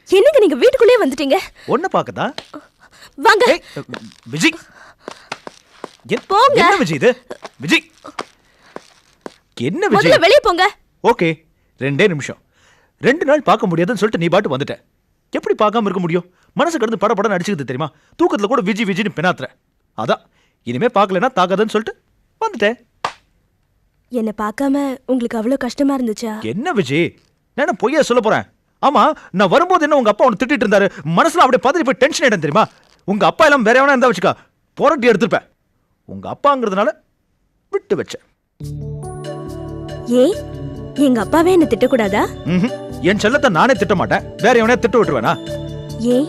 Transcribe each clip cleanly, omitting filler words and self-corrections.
என்னங்க நீங்க வீட்டுக்குள்ளே வந்துட்டீங்க? ஒன்ன பாக்கதா? வாங்க. விஜய். போங்க. என்ன விஜய் இது? விஜய். என்ன விஜய்? முதல்ல வெளிய போங்க. ஓகே. 2 நிமிஷம். 2 நாள் பார்க்க முடியாதுன்னு சொல்லிட்டு நீ பாட்டு வந்துட்ட. எப்படி பார்க்காம இருக்க முடியும்? மனசு கடந்து படபடன்னு அடிச்சுக்கிது தெரியுமா? தூக்கத்துல கூட விஜய் விஜய்னு பெனாத்துற. அதான் இனிமே பார்க்கலனா தாகாதுன்னு சொல்லிட்டு வந்துட்டேன். என்ன பார்க்காம உங்களுக்கு அவ்வளவு கஷ்டமா இருந்துச்சா? என்ன விஜய்? நான் பொய்யா சொல்ல போறேன்? ஆமா, நான் வரும்போது என்ன உங்க அப்பா உன்னை திட்டிட்டு இருந்தாரு? மனசுல அப்படியே பதறி போய் டென்ஷன் ஆயிடும் தெரியுமா? உங்க அப்பா எல்லாம் வேற எவனா இருந்தா வச்சுக்கா போராட்டி எடுத்துருப்பேன். உங்க அப்பாங்கிறதுனால விட்டு வச்சேன். ஏன் எங்க அப்பாவே என்ன திட்டக்கூடாதா? என் செல்லத்தை நானே திட்ட மாட்டேன், வேற எவனே திட்ட விட்டுருவேனா? ஏன்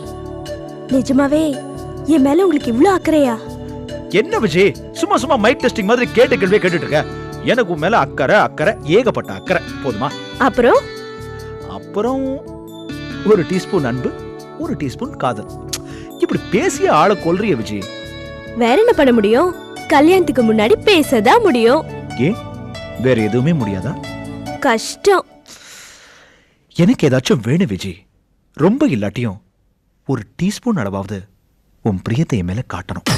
நிஜமாவே என் மேல உங்களுக்கு இவ்ளோ அக்கறையா? என்ன விஜய் சும்மா சும்மா மைக் டெஸ்டிங் மாதிரி கேட்ட கேள்வியே கேட்டுட்டு இருக்க? எனக்கு மேல அக்கறை அக்கறை ஏகப்பட்ட அக்கறை. போதுமா? அப்புறம் அப்புறம் ஒரு டீஸ்பூன் அன்பு, ஒரு டீஸ்பூன் காதல். இப்படி பேசிய ஆளை கொல்றிய விஜய். வேற என்ன பண்ண முடியும்? கல்யாணத்துக்கு முன்னாடி பேசதான் முடியும். ஏன் வேற எதுவுமே முடியாதா? கஷ்டம். எனக்கு ஏதாச்சும் வேணும் விஜய். ரொம்ப இல்லாட்டியும் ஒரு டீஸ்பூன் அளவாவது உன் பிரியத்தை என் மேல காட்டணும்.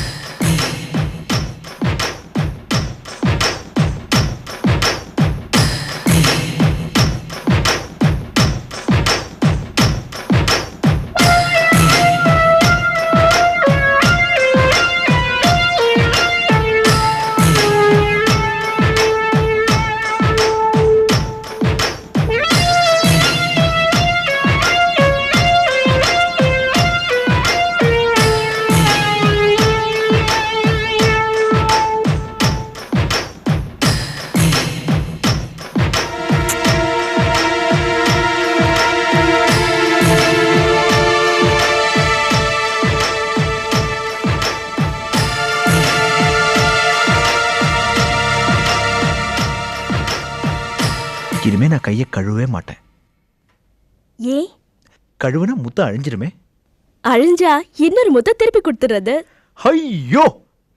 இனிமே நான் கையை கழுவே மாட்டேன். ஏன்? கழுவுனா முத்தம் அழிஞ்சிருமே. அழிஞ்சா இன்னொரு முத்தம் திருப்பி கொடுத்துறது. ஐயோ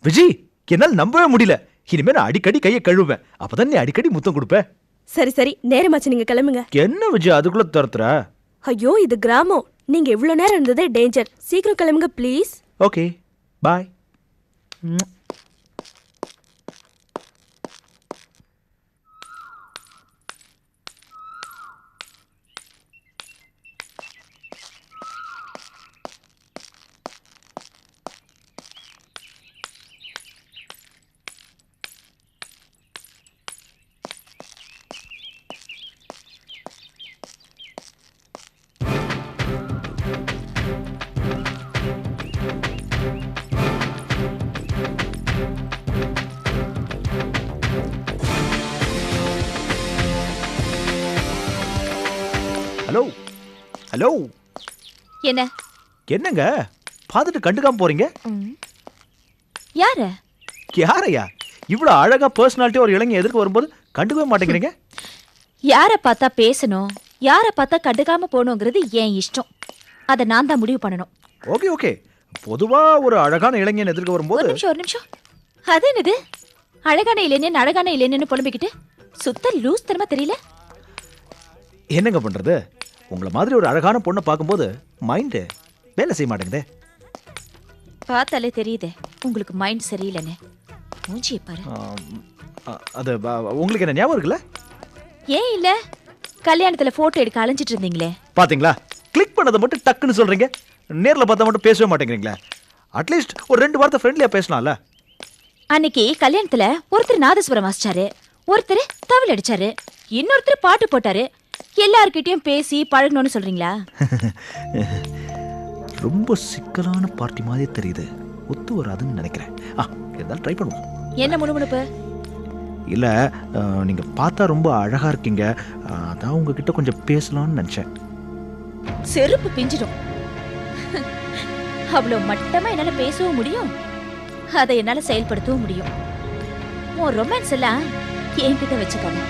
விஜய், என்னால் நம்பவே முடியல. இனிமே நான் அடிக்கடி கையை கழுவேன், அப்பதான் நீ அடிக்கடி முத்தம் கொடுப்ப. சரி சரி, நேரமாச்சு, நீங்க கிளம்புங்க. என்ன விஜய் அதுக்குள்ள துரத்துற? ஐயோ இது கிராமம், நீங்க இவ்வளவு நேரம் இருந்ததே டேஞ்சர். சீக்கிரம் கிளம்புங்க please. Okay bye. Hello hello. என்ன என்னங்க பார்த்துட்டு கண்டுக்காம போறீங்க? யாரு? யாரையா? இவ்வளவு அழகா பர்சனாலிட்டி ஒரு இளைஞர் எதிர்க்க வரும்போது கண்டுக்கவே மாட்டேங்கிறீங்க. யார பார்த்தா பேசணும், யார பார்த்தா கண்டுக்காம போகணுங்கிறது என் இஷ்டம். அதை நான் தான் முடிவு பண்ணணும். Okay okay. பொதுவா ஒரு அழகான இளைஞன் எதிர்க்க வரும்போது ஒரு நிமிஷம். அது என்னது? அழகான இளைஞன் அழகான இளைஞன்னு புலம்பிக்கிட்டு சுத்த லூஸ் தரமா தெரியல. என்னங்க பண்றது? உங்களை மாதிரி ஒரு அழகான பொண்ணை பார்க்கும்போது மைண்ட் வேலை செய்ய மாட்டேங்குதே. பார்த்தாலே தெரியுதே உங்களுக்கு மைண்ட் சரியில்லைன்னு. மூஞ்சியை பாரு. அது உங்களுக்கு என்ன ஞாபகம் இருக்குல்ல? ஏன் இல்ல? கல்யாணத்துல போட்டோ எடுக்க அலைஞ்சிட்டு இருந்தீங்களே, பாத்தீங்களா? கிளிக் பண்ணதை மட்டும் டக்குன்னு சொல்றீங்க, நேர்ல பார்த்தா மட்டும் பேசவே மாட்டேங்கிறீங்களா? அட்லீஸ்ட் ஒரு 2 வார்த்தை ஃப்ரெண்ட்லியா பேசலாம்ல. அன்னைக்கு கல்யாணத்துல ஒருத்தர் நாதஸ்வரம் வாசிச்சாரு, ஒருத்தர் தவில் அடிச்சாரு, இன்னொருத்தர் பாட்டு போட்டாரு. எல்லார்கிட்டயும் பேசி பழகணும்னு சொல்றீங்களா? ரொம்ப சிக்கலான பார்ட்டி மாதிரி தெரியுது, ஒத்து வராதுன்னு நினைக்கிறேன். இருந்தாலும் ட்ரை பண்ணுவோம். என்ன முணுமுணுப்பு? இல்ல, நீங்க பார்த்தா ரொம்ப அழகா இருக்கீங்க, அதான் உங்ககிட்ட கொஞ்சம் பேசலாம்னு நினைச்சேன். செருப்பு பிஞ்சிடும். அவ்வளவு மட்டமா என்னால பேசவும் முடியும், அதை என்னால செயல்படுத்தவும் முடியும். உன் ரொமான்ஸ் எல்லாம் என்கிட்ட வச்சுக்காங்க.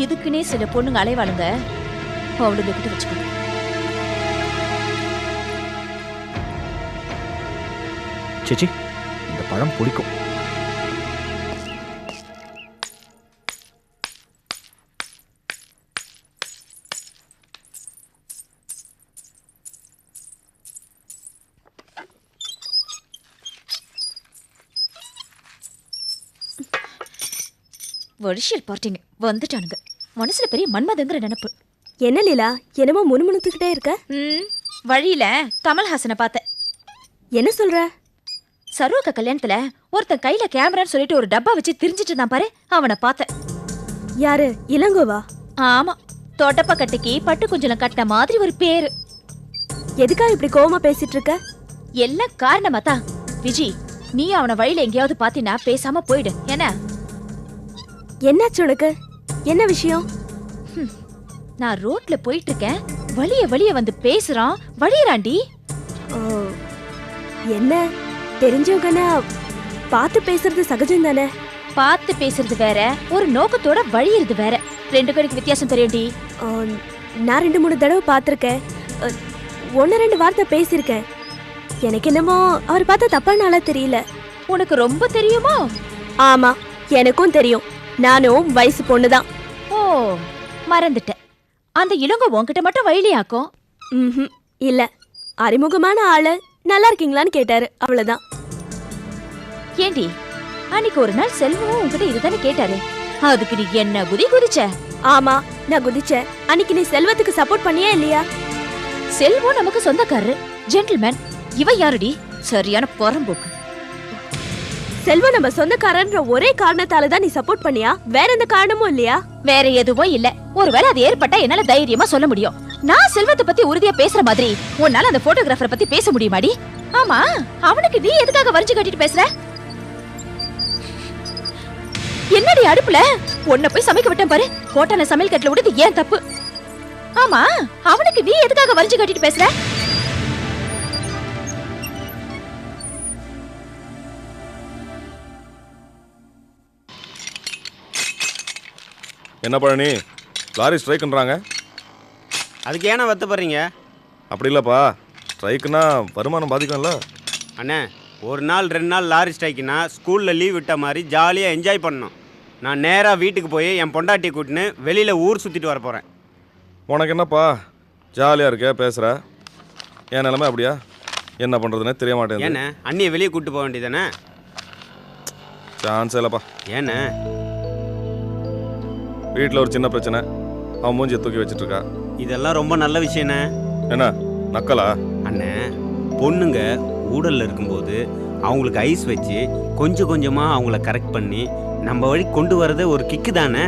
இதுக்குன்னே சில பொண்ணுங்க அலைவாளுங்க, அவளுங்க கிட்ட வச்சுக்கோங்க. சேச்சி, இந்த பழம் பிடிக்கும். வருஷியல் பார்ட்டிங்க வந்துட்டானுங்க. மனசுல பெரிய மன்மதங்கிற நினைப்பு. என்ன லீலா என்னமோ முணுமுணுத்துக்கிட்டே இருக்க? வழியில கமல்ஹாசனை பார்த்தேன். என்ன சொல்ற? சரோக்க கல்யாணத்துல ஒருத்தன் கையில கேமரான்னு சொல்லிட்டு ஒரு டப்பா வச்சு திரிஞ்சிட்டு இருந்தான் பாரு, அவனை பார்த்தேன். யாரு? இளங்கோவா? ஆமா, தொடப்ப கட்டைக்கு பட்டு குஞ்சலம் கட்டின மாதிரி ஒரு பேரு. எதுக்கா இப்படி கோவமா பேசிட்டு இருக்க? எல்லாம் காரணமா தான். விஜி, நீ அவனை வழியில எங்கேயாவது பாத்தினா பேசாம போயிடு. என்ன? என்னாச்சு உனக்கு? என்ன விஷயம்? நான் ரோட்ல போயிட்டு இருக்கேன், வழிய வந்து பேசுறான், வழியறாண்டி. ஓ, என்ன தெரிஞ்சவங்கன்னா பார்த்து பேசுறது சகஜம் தானே? பார்த்து பேசுறது வேற, ஒரு நோக்கத்தோட வழியிறது வேற. ரெண்டு பேருக்கு வித்தியாசம் தெரியும்டி. நான் 2-3 தடவை பார்த்துருக்கேன். 1-2 வார்த்தை பேசியிருக்கேன். எனக்கு என்னமோ அவர் பார்த்தா தப்பான ஆளா தெரியல. உனக்கு ரொம்ப தெரியுமா? ஆமா, எனக்கும் தெரியும். நானும் வயசு பொண்ணுதான். ஓ, மறந்துட்டேன். அந்த இளங்கோ உன்கிட்ட மட்டும் வழியாக்கும். இல்ல, அறிமுகமான ஆளு நல்லா இருக்கீங்களான்னு கேட்டாரு, அவ்வளவுதான். ஏண்டி, அன்னைக்கு ஒரு நாள் செல்வமும் உன்கிட்ட இதுதானே கேட்டாரு, அதுக்கு நீ என்ன குதிச்ச? ஆமா, நான் குதிச்சேன். அன்னைக்கு நீ செல்வத்துக்கு சப்போர்ட் பண்ணியா இல்லையா? செல்வம் நமக்கு சொந்தக்காரரு, ஜென்டில்மேன். இவ யாருடி? சரியான புறம்போக்கு. செல்வம் நம்ம சொந்தக்காரன்ற ஒரே காரணத்தால தான் நீ சப்போர்ட் பண்ணியா? வேற எந்த காரணமும் இல்லையா? வேற எதுவும் இல்ல. ஒருவேளை அது ஏற்பட்டா என்னால தைரியமா சொல்ல முடியும். நான் செல்வத்தை பத்தி உறுதியா பேசுற மாதிரி உன்னால அந்த போட்டோகிராஃபரை பத்தி பேச முடியுமாடி? ஆமா, அவனுக்கு நீ எதுக்காக வரிஞ்சு கட்டிட்டு பேசுற? என்னடி அடுப்புல உன்னை போய் சமைக்க விட்டேன் பாரு, ஹோட்டல்ல சமையல் கட்டுல விடுது ஏன் தப்பு? ஆமா, அவனுக்கு நீ எதுக்காக வரிஞ்சு கட்டிட்டு பேசுற? என்ன பழனி, லாரி ஸ்ட்ரைக்குன்றாங்க. அதுக்கு ஏன்னா வருத்தப்படுறீங்க? அப்படி இல்லைப்பா, ஸ்ட்ரைக்குன்னா வருமானம் பாதிக்கும்ல. அண்ணே, ஒரு நாள் 2 நாள் லாரி ஸ்ட்ரைக்குன்னா ஸ்கூலில் லீவ் விட்ட மாதிரி ஜாலியாக என்ஜாய் பண்ணணும். நான் நேராக வீட்டுக்கு போய் என் பொண்டாட்டியை கூட்டின்னு வெளியில் ஊர் சுற்றிட்டு வர போகிறேன். உனக்கு என்னப்பா ஜாலியாக இருக்க பேசுகிற? என் நிலைமை அப்படியா? என்ன பண்ணுறதுனே தெரிய மாட்டேங்குது. ஏண்ணே, அண்ணியை வெளியே கூப்பிட்டு போக வேண்டியதானே? சான்ஸ் இல்லைப்பா. ஏண்ணே? வீட்டில் ஒரு சின்ன பிரச்சனை, அவன் மூஞ்சியை தூக்கி வச்சுட்ருக்கா. இதெல்லாம் ரொம்ப நல்ல விஷயண்ணே. என்ன நக்கலா? அண்ணே, பொண்ணுங்க ஊடலில் இருக்கும்போது அவங்களுக்கு ஐஸ் வச்சு கொஞ்சம் கொஞ்சமாக அவங்கள கரெக்ட் பண்ணி நம்ம வழி கொண்டு வரது ஒரு கிக்கு தானே.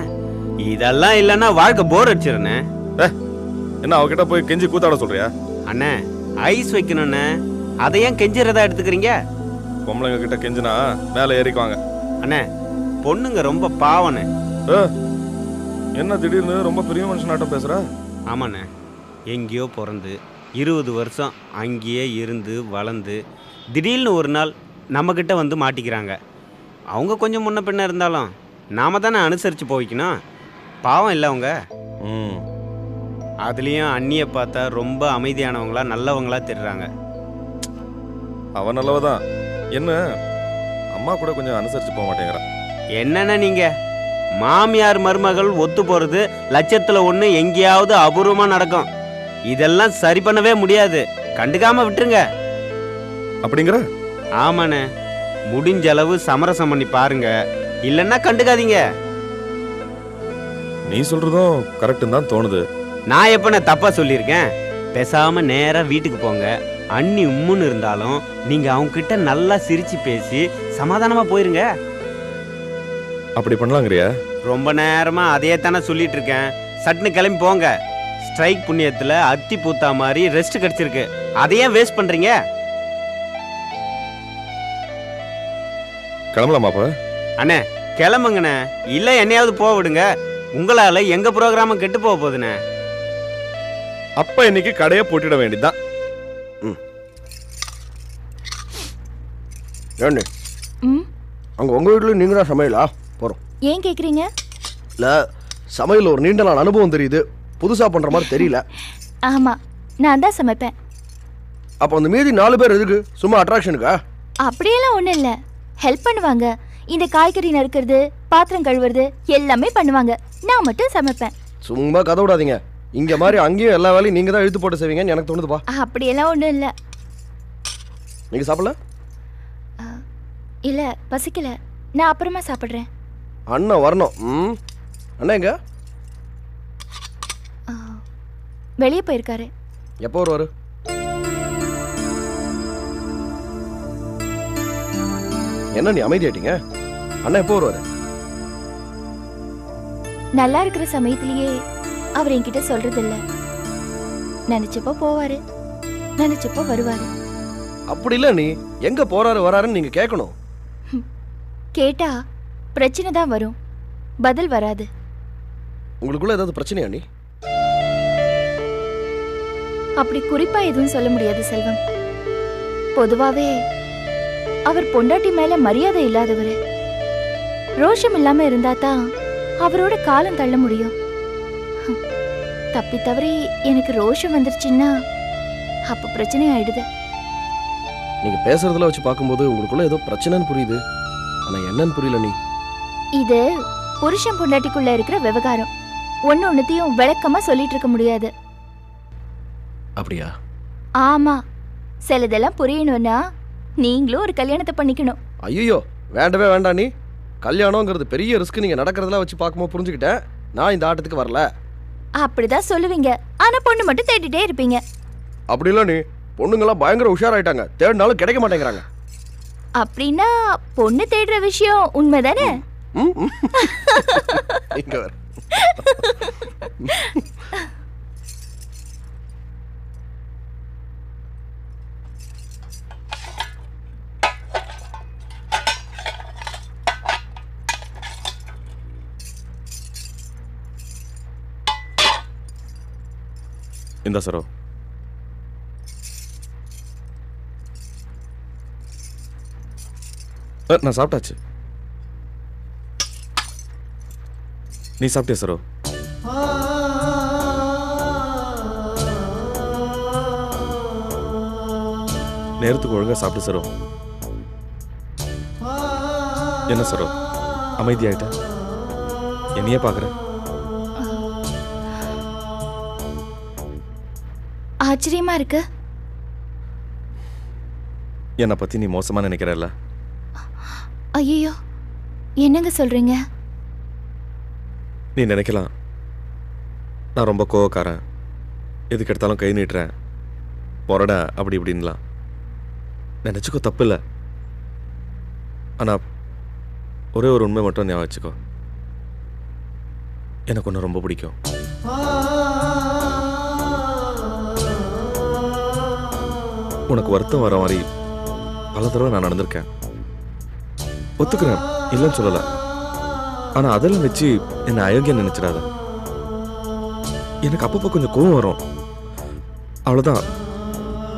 இதெல்லாம் இல்லைன்னா வாழ்க்கை போர் அடிச்சிடண்ணே. என்ன அவகிட்ட போய் கெஞ்சி கூத்தாட சொல்றியா? அண்ணே, ஐஸ் வைக்கணும்ண்ணே, அதை ஏன் கெஞ்சிறதா எடுத்துக்கிறீங்க? பொம்பளைங்க கிட்ட கெஞ்சினா மேலே ஏறிக்குவாங்க. அண்ணே, பொண்ணுங்க ரொம்ப பாவண்ணே. என்ன திடீர்னு ரொம்ப பெரிய மனுஷனாட்டம் பேசுற? ஆமாண்ணே, எங்கேயோ பிறந்து 20 வருஷம் அங்கேயே இருந்து வளர்ந்து திடீர்னு ஒரு நாள் நம்மக்கிட்ட வந்து மாட்டிக்கிறாங்க. அவங்க கொஞ்சம் முன்ன பின்ன இருந்தாலும் நாம தானே அனுசரித்து போய்க்கணும். பாவம் இல்லை அவங்க. அதுலேயும் அண்ணியை பார்த்தா ரொம்ப அமைதியானவங்களா நல்லவங்களா தெரிறாங்க. அவன் நல்லவதான். என்ன அம்மா கூட கொஞ்சம் அனுசரித்து போக மாட்டேங்கிறான். என்னென்ன நீங்கள் மாமியார் மருமகள் ஒத்து போகிறது லட்சத்தில் 1 எங்கேயாவது அபூர்வமாக நடக்கும். இதெல்லாம் சரி பண்ணவே முடியாது. கண்டுக்காம விட்டுருங்க. அப்படிங்கிற? ஆமாண்ணே, முடிஞ்ச அளவு சமரசம் பண்ணி பாருங்க, இல்லைன்னா கண்டுக்காதீங்க. நீ சொல்றதும் கரெக்டுன்னு தான் தோணுது. நான் எப்ப தப்பா சொல்லியிருக்கேன்? பேசாம நேரா வீட்டுக்கு போங்க. அண்ணி உம்முன்னு இருந்தாலும் நீங்க அவங்க கிட்ட நல்லா சிரிச்சு பேசி சமாதானமா போயிருங்க. அப்படி பண்ணலாங்கிறியா? ரொம்ப நேரமா அதே தானே சொல்லிட்டு இருக்கேன். சட்டுன்னு கிளம்பி போங்க. ஸ்ட்ரைக் புண்ணியத்துல அத்தி பூத்தா மாதிரி ரெஸ்ட் கிடைச்சிருக்கு. அதையே வேஸ்ட் பண்றீங்க. கிளம்பலாமாப்பா? அண்ணே கிளம்புங்கண்ணே, இல்ல என்னையாவது போக விடுங்க. உங்களால எங்க ப்ரோக்ராமும் கெட்டு போக போகுதுண்ணே. அப்ப இன்னைக்கு கடையை போட்டிட வேண்டியதுதான். ஏண்டி அங்கே உங்கள் வீட்டில் நீங்கள் தான் சமையலா? போகிறோம். ஏன் கேக்குறீங்க? இல்லை, சமையல் ஒரு நீண்ட நாள் அனுபவம் தெரியுது, புதுசாக பண்ணுற மாதிரி தெரியல. ஆமா, நான் தான் சமைப்பேன். அப்போ அந்த மீதி 4 பேர் எதுக்கு? சும்மா அட்ராக்ஷனுக்கா? அப்படியெல்லாம் ஒன்றும் இல்லை, ஹெல்ப் பண்ணுவாங்க. இந்த காய்கறி நறுக்கிறது, பாத்திரம் கழுவுறது எல்லாமே பண்ணுவாங்க. நான் மட்டும் சமைப்பேன். சும்மா கதை விடாதீங்க. இங்கே மாதிரி அங்கேயும் எல்லா வேலையும் நீங்கள் தான் இழுத்து போட்டு செய்வீங்கன்னு எனக்கு தோணுதுப்பா. அப்படியெல்லாம் ஒன்றும் இல்லை. நீங்கள் சாப்பிடல? இல்லை, பசிக்கல, நான் அப்புறமா சாப்பிட்றேன். அண்ணன் வரணும். ம், அண்ணன் எங்க? வெளியே போயிருக்காரு. எப்போ வருவாரு? என்ன நீ அமைதியாட்டீங்க? அண்ணன் எப்போ வருவாரு? நல்லா இருக்கிற சமயத்திலேயே அவர் என்கிட்ட சொல்றது இல்ல. நினைச்சப்போ போவாரு, நினைச்சப்போ வருவாரு. அப்படி இல்ல, நீ எங்க போறாரு வராருன்னு நீங்க கேட்கணும். கேட்டா பிரச்சனை தான் வரும், பதில் வராது. உங்களுக்குள்ள ஏதாவது பிரச்சனையா நீ? அப்படி குறிப்பா எதுவும் சொல்ல முடியாது செல்வம். பொதுவாவே அவர் பொண்டாட்டி மேல மரியாதை இல்லாதவரு. ரோஷம் இல்லாம இருந்தா தான் அவரோட காலம் தள்ள முடியும். தப்பி தவறி எனக்கு ரோஷம் வந்துருச்சுன்னா அப்ப பிரச்சனை ஆயிடுது. நீங்க பேசுறதுல வச்சு பார்க்கும்போது உங்களுக்குள்ள ஏதோ பிரச்சனைன்னு புரியுது. ஆனா என்னன்னு புரியல நீ. இது புருஷன் பொண்டாட்டிக்குள்ள இருக்கிற விவகாரம். ஒன்னொன்னுத்தையும் விளக்கமா சொல்லிட்டு இருக்க முடியாது. அப்படியா? ஆமா, சிலதெல்லாம் புரியணும்னா நீங்களும் ஒரு கல்யாணத்தை பண்ணிக்கணும். ஐயோ, வேண்டவே வேண்டாம். நீ கல்யாணங்கிறது பெரிய ரிஸ்க். நீங்க நடக்கிறதெல்லாம் வச்சு பார்க்கும்போது புரிஞ்சுக்கிட்டேன். நான் இந்த ஆட்டத்துக்கு வரல. அப்படிதான் சொல்லுவீங்க, ஆனா பொண்ணு மட்டும் தேடிட்டே இருப்பீங்க. அப்படி இல்ல, நீ பொண்ணுங்கெல்லாம் பயங்கர உஷாராயிட்டாங்க. தேடினாலும் கிடைக்க மாட்டேங்கிறாங்க. அப்படின்னா பொண்ணு தேடுற விஷயம் உண்மைதானே? ம், ம். இங்க வர. இந்த சரோ, நான் சாப்பிட்டாச்சு. நீ சாப்பிட்டியா சரோ? நேரத்துக்கு ஒழுங்கா சாப்பிட்டு சரோ. என்ன சரோ அமைதியாயிட்ட? என்னையே பாக்குற? ஆச்சரியமா இருக்கு. என்னை பத்தி நீ மோசமா நினைக்கிறல்ல? ஐயோ, என்னங்க சொல்றீங்க? நீ நினைக்கலாம் நான் ரொம்ப கோவக்காரன், எதுக்கு எடுத்தாலும் கை நீட்டுறேன், பொறட அப்படி இப்படின்லாம். நினச்சிக்கோ, தப்பு இல்லை. ஆனால் ஒரே ஒரு உண்மை மட்டும் ஞாபகம் வச்சுக்கோ, எனக்கு ஒன்று ரொம்ப பிடிக்கும். உனக்கு வருத்தம் வர மாதிரி பல தடவை நான் நடந்திருக்கேன், ஒத்துக்கிறேன், இல்லைன்னு சொல்லலை. ஆனால் அதெல்லாம் வச்சு என்னை அயோக்கியம் நினைச்சிடாத. எனக்கு அப்பப்போ கொஞ்சம் கோவம் வரும், அவ்வளோதான்.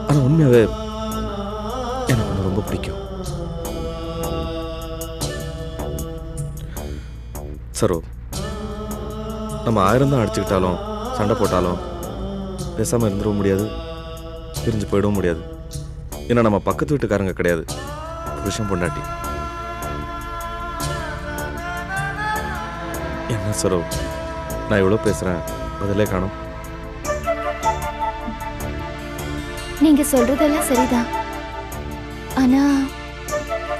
ஆனால் உண்மையாகவே எனக்கு ஒன்று ரொம்ப பிடிக்கும். சரோ, நம்ம 1000 தான் அடிச்சுக்கிட்டாலும் சண்டை போட்டாலும் பேசாமல் இருந்துடவும் முடியாது, பிரிஞ்சு போயிடவும் முடியாது. ஏன்னா நம்ம பக்கத்து வீட்டுக்காரங்க கிடையாது, புருஷன் பொண்டாட்டி. என்ன சரோ, நான் எவ்வளோ பேசுகிறேன், பதிலே காணும். நீங்க சொல்றதெல்லாம் சரிதான், ஆனா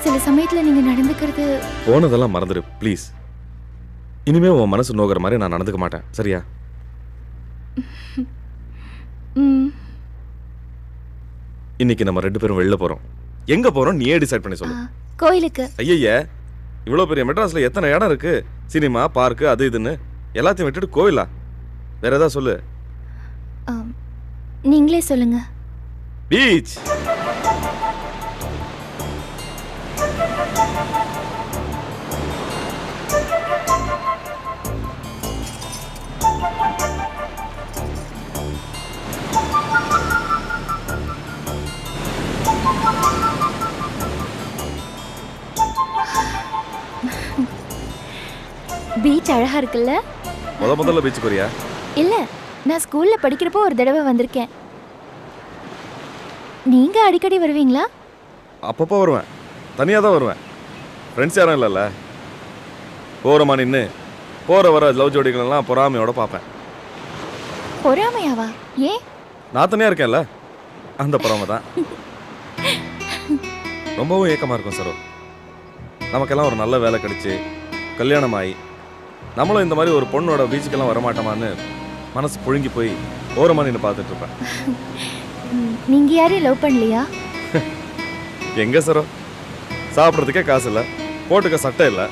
சில சமயத்துல நீங்க நடந்துக்கிறது. போனதெல்லாம் மறந்துடு ப்ளீஸ். இனிமே உன் மனசு நோக்கிற மாதிரி நான் நடந்துக்க மாட்டேன், சரியா? இன்னைக்கு நம்ம 2 பேரும் வெளில போறோம். எங்க போறோம் நீயே டிசைட் பண்ணி சொல்லு. கோயிலுக்கு. ஐயய்ய, இவ்வளோ பெரிய மெட்ராஸ்ல எத்தனை இடம் இருக்கு, சினிமா, பார்க்கு, அது இதுன்னு. எல்லாத்தையும் விட்டுட்டு கோயிலா? வேற ஏதாவது சொல்லு. நீங்களே சொல்லுங்க. பீச். பீச் அழகா இருக்குல்ல? முதல்ல பீச் போறியா? இல்ல, நான் ஸ்கூல்ல படிக்கிறப்போ ஒரு தடவை வந்திருக்கேன். நீங்க அடிக்கடி வருவீங்களா? அப்பப்போ வருவேன், தனியாக தான் வருவேன். ஃப்ரெண்ட்ஸ் யாரும் இல்லைல்ல. போகிறமா நின்று போகிற வர லவ் ஜோடிகளெல்லாம் பொறாமையோட பார்ப்பேன். பொறாமையாவா? ஏன்? நான் தனியாக இருக்கேன்ல, அந்த பொறாமை தான். ரொம்பவும் ஏக்கமாக இருக்கும் சரோ. நமக்கெல்லாம் ஒரு நல்ல வேலை கிடைச்சி கல்யாணம் ஆகி நம்மளும் இந்த மாதிரி ஒரு பொண்ணோட பீச்சுக்கெல்லாம் வரமாட்டோமான்னு மனசு புழுங்கி போய் ஓரமாக நின்று பார்த்துட்டு இருப்பேன். நீங்க யாரையும் லவ் பண்ணலையா? எங்கே சரோ, சாப்பிட்றதுக்கே காசு இல்லை, போட்டுக்க சட்டை இல்லை,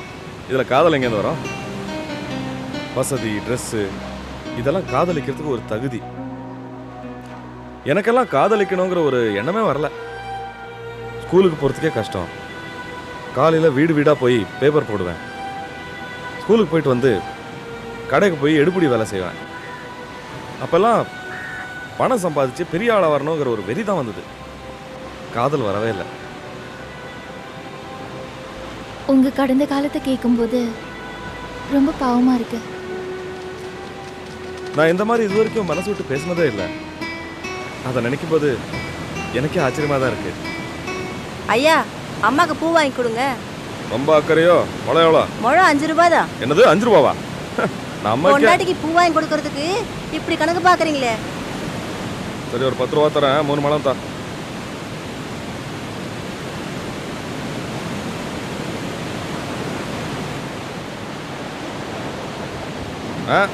இதில் காதல் எங்கேருந்து வரும்? வசதி, ட்ரெஸ்ஸு இதெல்லாம் காதலிக்கிறதுக்கு ஒரு தகுதி. எனக்கெல்லாம் காதலிக்கணுங்கிற ஒரு எண்ணமே வரல. ஸ்கூலுக்கு போகிறதுக்கே கஷ்டம். காலையில் வீடு வீடாக போய் பேப்பர் போடுவேன். ஸ்கூலுக்கு போயிட்டு வந்து கடைக்கு போய் எடுபடி வேலை செய்வேன். அப்போல்லாம் பணம் சம்பாதிச்சு பெரிய ஆளாக வரணுங்கிற ஒரு வெறி தான் வந்தது. காதல் வரவே இல்லை. உங்க கடந்த காலத்தை கேட்கும்போது ரொம்ப பாவமா இருக்கு. நான் இந்த மாதிரி இது வரைக்கும் மனசு விட்டு பேசினதே இல்லை. அதை நினைக்கும் போது எனக்கே ஆச்சரியமாக தான் இருக்கு. ஐயா, அம்மாக்கு பூ வாங்கி கொடுங்க. ரொம்ப அக்கறையோ? முளை எவ்வளோ? முழம் 5 ரூபாய் தான். என்னது 5 ரூபாவா? நம்ம பொண்டாட்டிக்கு பூ வாங்கி கொடுக்கறதுக்கு இப்படி கணக்கு பாக்குறீங்களே. சரி, ஒரு 10 ரூபா தரேன், 3 முழம் தான்.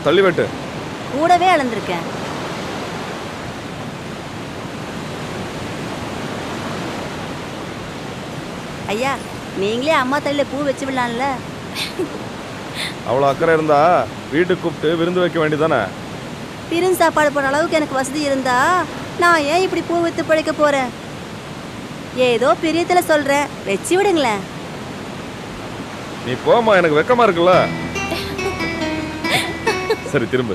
தள்ளி வெட்டு. கூடவே அளந்திருக்கேன். ஐயா, நீங்களே அம்மா தலையில பூ வச்சு விடலாம்ல. அவ்வளோ அக்கறை இருந்தா வீட்டுக்கு கூப்பிட்டு விருந்து வைக்க வேண்டியதானே? பிரிந்து சாப்பாடு போடுற அளவுக்கு எனக்கு வசதி இருந்தா நான் ஏன் இப்படி பூ வித்து பழைக்க போறேன்? ஏதோ பிரியத்துல சொல்றேன், வச்சு விடுங்களேன். நீ போமா, எனக்கு வெக்கமா இருக்குல்ல. சரி, திரும்ப.